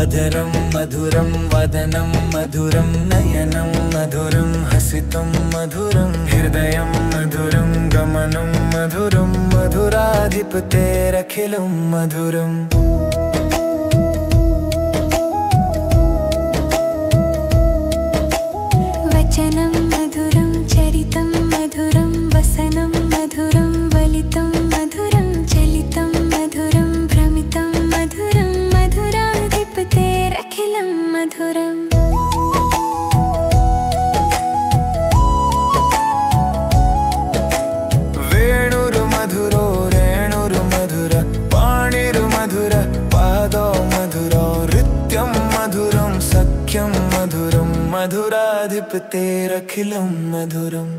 अधरं मधुरं वदनं मधुरं नयनं मधुरं हसितं मधुरं हृदयं मधुरं गमनं मधुरं मधुराधिपतेरखिलं मधुरम्। वचनं मधुरं चरितं मधुरं वसनं मधुरं वलितं मधुरं चलितं मधुरं भ्रमितं मधुरं मधुराधिपतेरखिलं मधुरम्। वेणुर्मधुरो रेणुर्मधुर पाणिर्मधुर पादौ मधुरो नृत्यं मधुरं सख्यं मधुरं मधुराधिपतेरखिलं मधुरम्।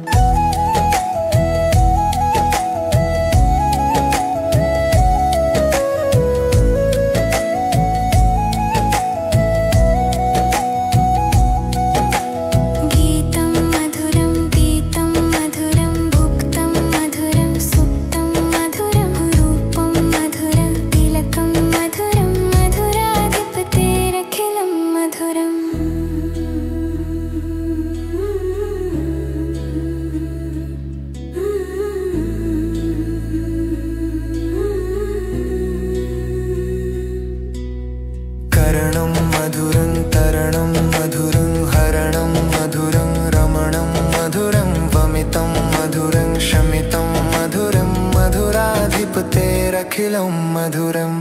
करणं मधुरं तरणं मधुरं हरणं मधुरं रमणं मधुरं वमितं मधुरं शमितं मधुरं मधुराधिपतेरखिलं मधुरम्।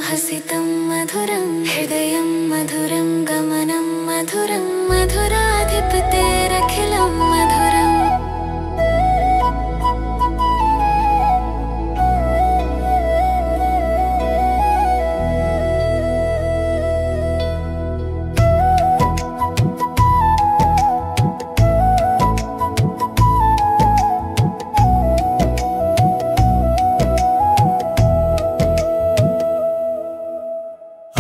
हसितं मधुरं हृदयं मधुरं गमनं मधुरं मधुराधिपतेरखिलं मधुरम्।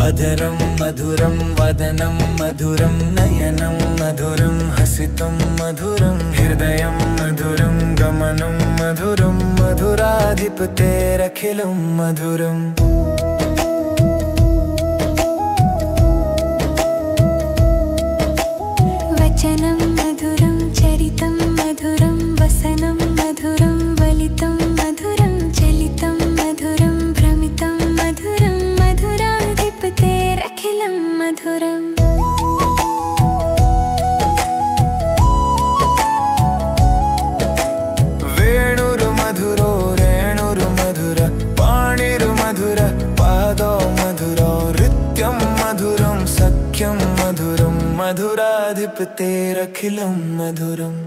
अधरं मधुरं वदनं मधुरं नयनं मधुरं हसितं मधुरं हृदयं मधुरं गमनं मधुरं मधुराधिपतेरखिलं मधुरम्। वचनं मधुरं चरितं मधुरं वसनं मधुरं वलितं मधुरं चलितं मधुरं भ्रमितं मधुरं मधुराधिपतेरखिलं मधुरम्। वेणुर्मधुरो रेणुर्मधुर पाणिर्मधुर पादौ मधुरो नृत्यं मधुरं सख्यं मधुरं मधुराधिपतेरखिलं मधुरम्।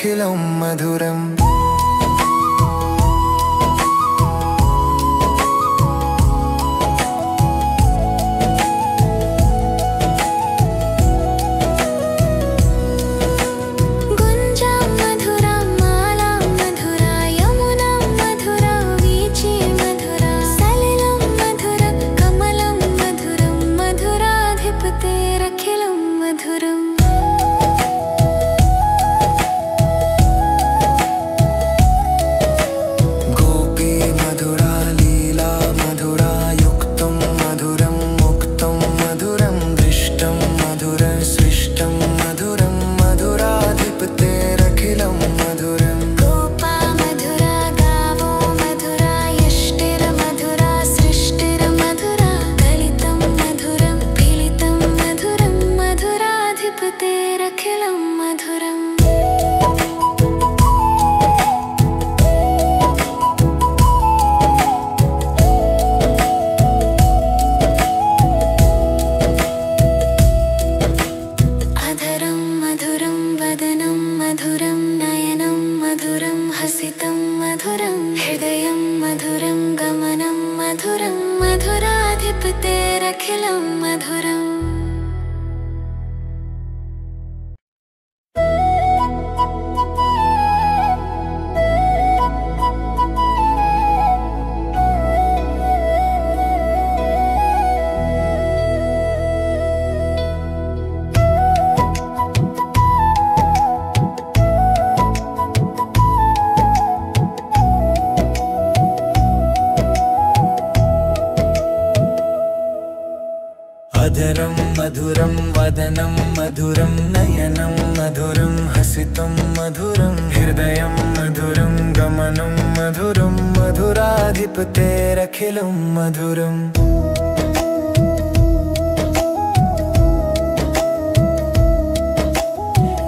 मधुरैर्मधुरैरखिलं मधुरम् अधरं मधुरं वदनं मधुरं नयनं मधुरं हसितं मधुरं हृदयं मधुरं गमनं मधुरं मधुराधिपतेरखिलं मधुरम्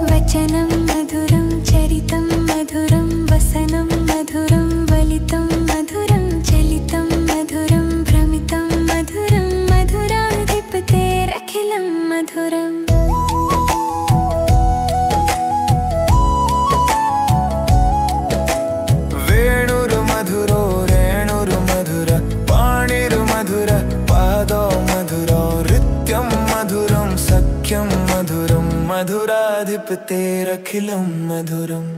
वचनं मधुरं चरितं मधुरं वसनं मधुरं वलितं मधुरं चलितं मधुरं भ्रमितं मधुरं मधुराधिपतेरखिलं मधुरम् वेणुर्मधुरो रेणुर्मधुर पाणिर्मधुर पादो मधुरो नृत्यं मधुरं सख्यं मधुरं मधुराधिपतेरखिलं मधुरम्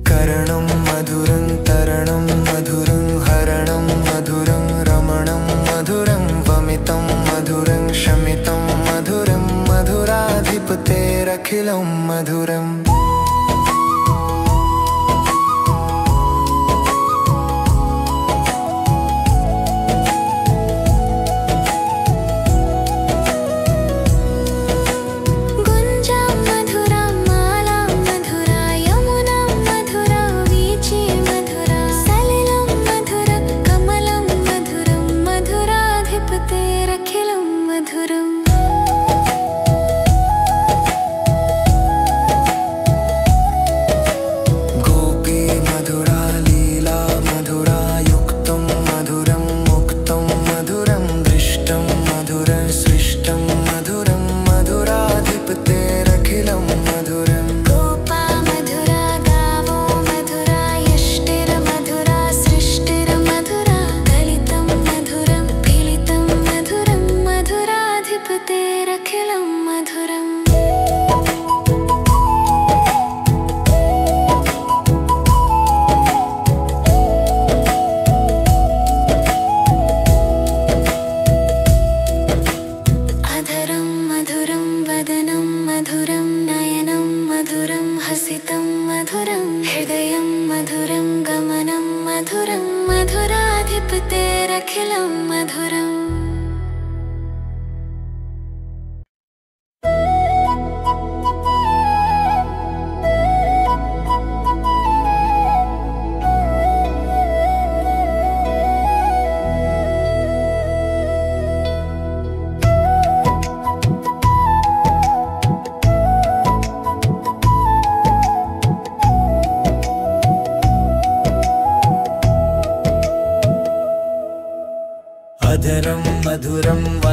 करणं मधुरं तरणं मधुरं हरणं मधुरं रमणं मधुरं वमितं मधुरं शमितं मधुरं मधुराधिपतेरखिलं मधुरम्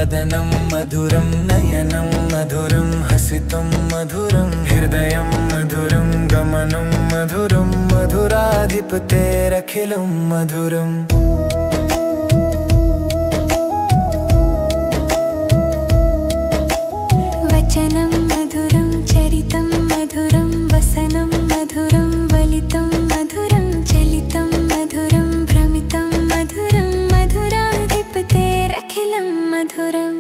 वदनं मधुरं नयनं मधुरं हसितं मधुरं हृदयं मधुरं गमनं मधुरं मधुराधिपतेरखिलं मधुरम् वचनं मधुरं चरितं मधुरं वसनं मधुरं वलितं मधुरं चलितं मधुरं भ्रमितं मधुरं मधुराधिपतेरखिलं मधुरम्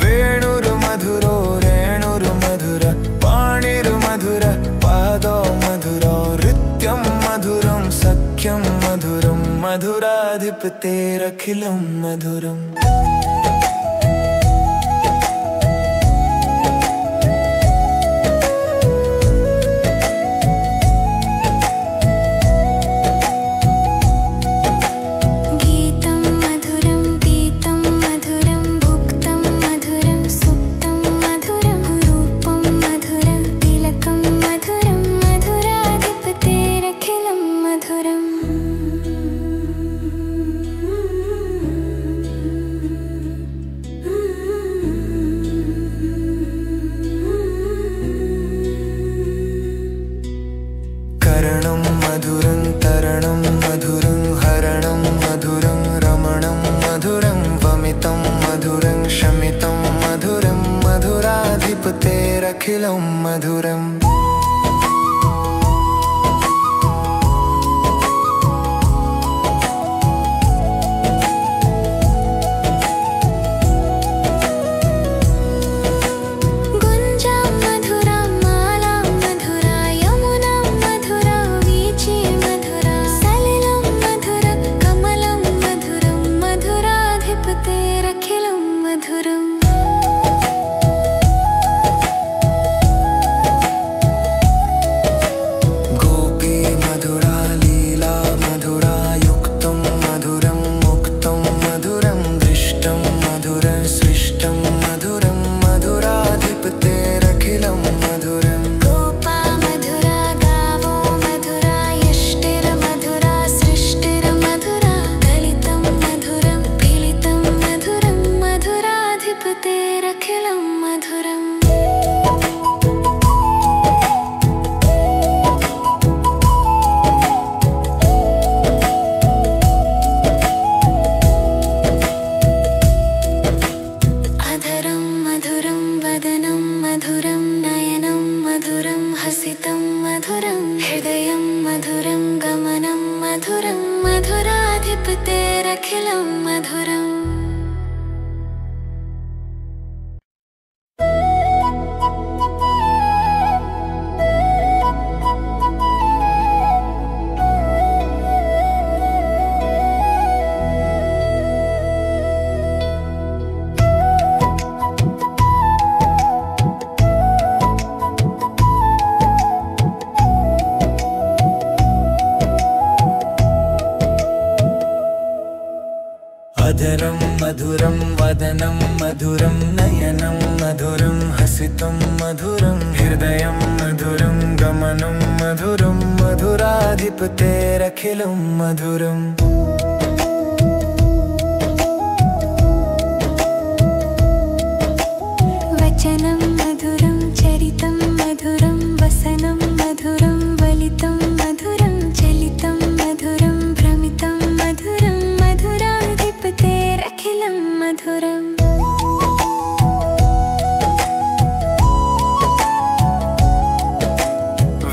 वेणुर्मधुरो रेणुर्मधुर पाणिर्मधुर पादो मधुरो नृत्यं मधुरं सख्यं मधुरं मधुराधिपतेरखिलं मधुरम् गीतं मधुरं गीतं मधुरं भुक्तं मधुरं सुप्तं मधुरं रूपं मधुरं तिलकं मधुरं मधुराधिपतेरखिलं मधुरम् करणं मधुरं तरणं मधुरं हरणं मधुरं रमणं मधुरं वमितं मधुरं शमितं मधुरं मधुराधिपतेरखिलं मधुरम् गुञ्जां मधुरां मालां मधुरा यमुनां मधुरा वीची मधुरा सलिलं मधुरं कमलं मधुरं मधुराधिपतेरखिलं मधुरम् गोपी मधुरा लीला मधुरा युक्तं मधुरं मुक्तं मधुरं दृष्टं मधुरं सृष्टं मधुरं मधुराधिपतेरखिलं मधुरम् गोपा मधुरा गावो मधुरा यष्टिर्मधुरा सृष्टिर्मधुरा गलितं मधुरं पीलितं मधुरं मधुराधिपतेरखिलं मधुरम् अधरं मधुरं वदनं मधुरं नयनं मधुरं हसितं मधुरं हृदयं मधुरं गमनं मधुरं मधुराधिपतेरखिलं मधुरम् अधरं मधुरं वदनं मधुरं नयनं मधुरं हसितं मधुरं हृदयं मधुरं गमनं मधुरं मधुराधिपतेरखिलं मधुरम् वचनं मधुरं चरितं मधुरं वसनं मधुरं वलितं मधुरं चलितं मधुरं भ्रमितं मधुरं मधुराधिपतेरखिलं मधुरम्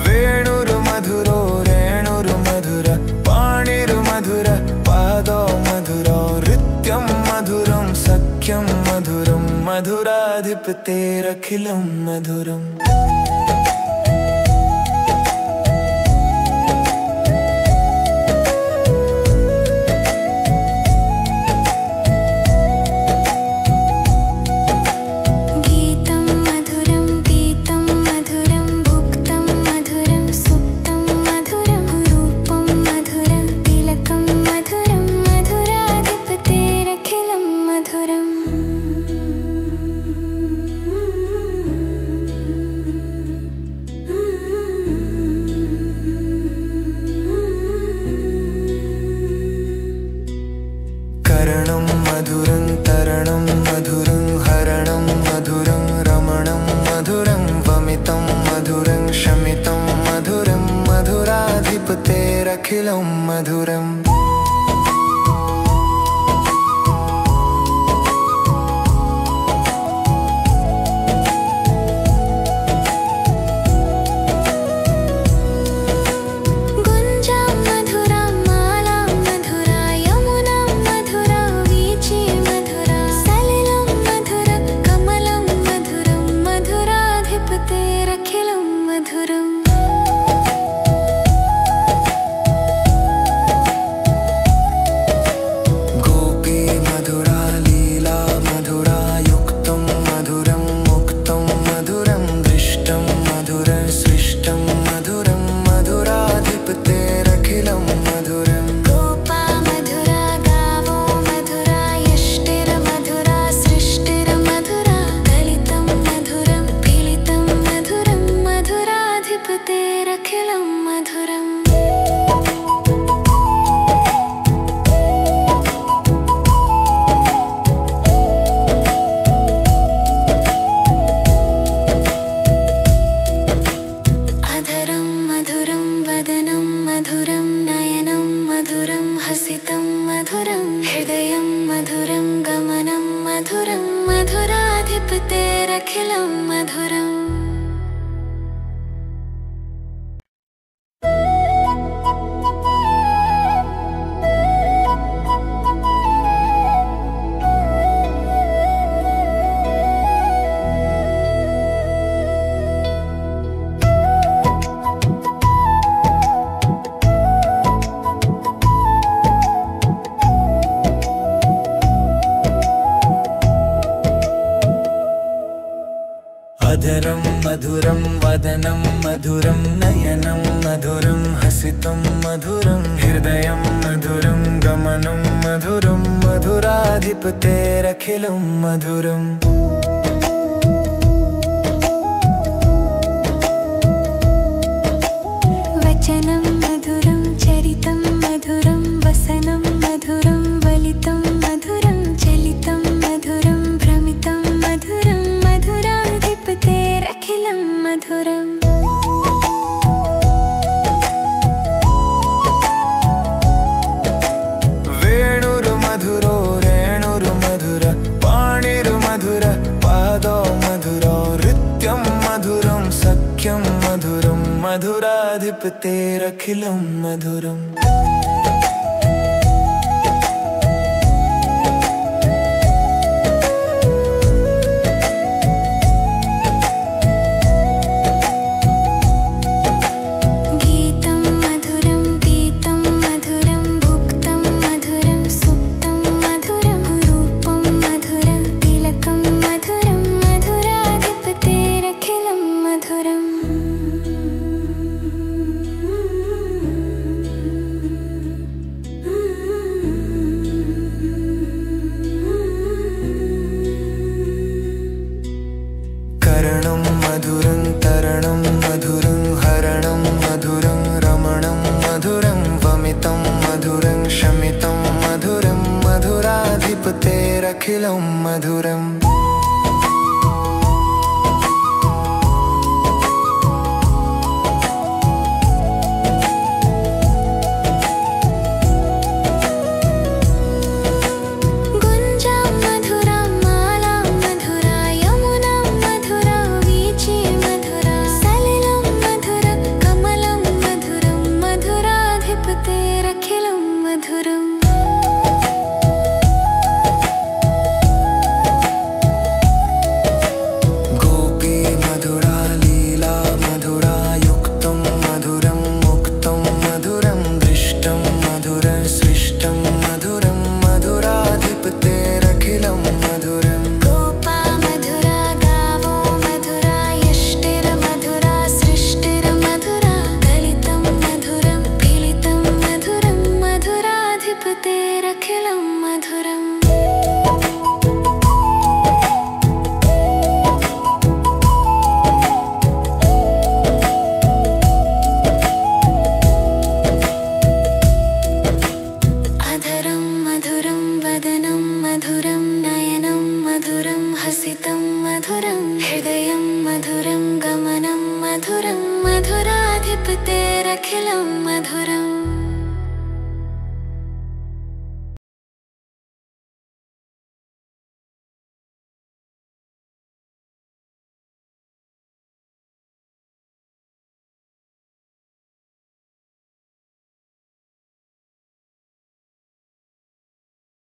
वेणुर्मधुरो रेणुर्मधुर पाणिर्मधुर पादो मधुरो नृत्यं मधुरं सख्यं मधुरं मधुराधिपतेरखिलं मधुरम् गीतं मधुरं गीतं मधुरं भुक्तं मधुरं सुप्तं मधुरं रूपं मधुरं तिलकं मधुरं मधुराधिपतेरखिलं मधुरम् मधुरं तरणं मधुरं हरणं मधुरं रमणं मधुरं वमितं मधुरं शमितं मधुरं मधुराधिपतेरखिलं मधुरम् हृदयं मधुरं गमनं मधुरं मधुराधिपतेरखिलं मधुरम् अधरं मधुरं वदनं मधुरं नयनं मधुरं हसितं मधुरं हृदयं मधुरं गमनं मधुरं मधुराधिपतेरखिलं मधुरम् वचनं मधुरं चरितं मधुरं वसनं मधुरं वलितं मधुरं चलितं मधुरं भ्रमितं मधुरं मधुराधिपतेरखिलं मधुरम् वेणुर्मधुरो रेणुर्मधुर पाणिर्मधुर पादो मधुरो नृत्यं मधुरं सख्यं मधुरं मधुराधिपतेरखिलं मधुरम् करणं मधुरं तरणं मधुरं हरणं मधुरं रमणं मधुरं वमितं मधुरं शमितं मधुरं मधुराधिपतेरखिलं मधुरम् मधुरं वदनं मधुरं तप्तेरखिलं मधुरम्।